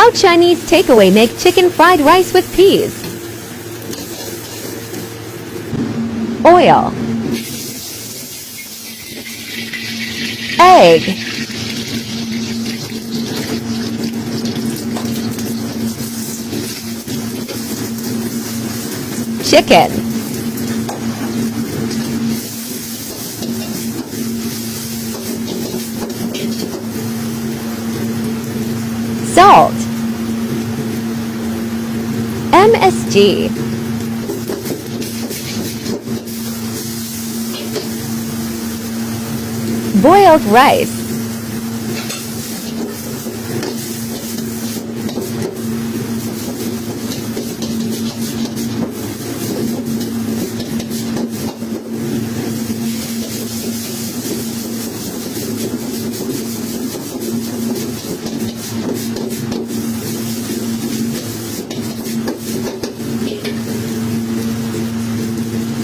How Chinese takeaway make chicken fried rice with peas. Oil. Egg. Chicken. Salt. MSG. Boiled rice.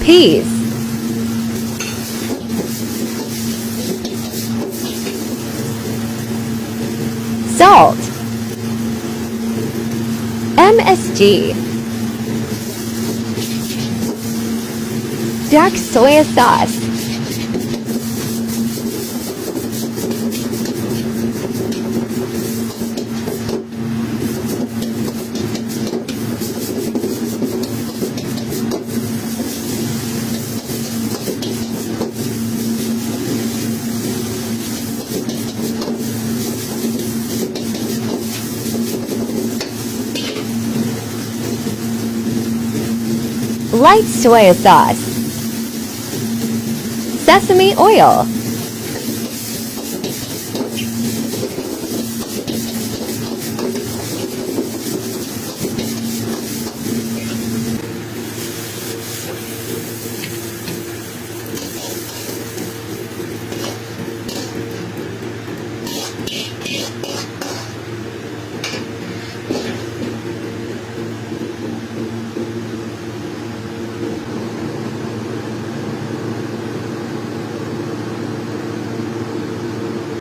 Peas. Salt. MSG. Dark soy sauce. Light soy sauce. Sesame oil.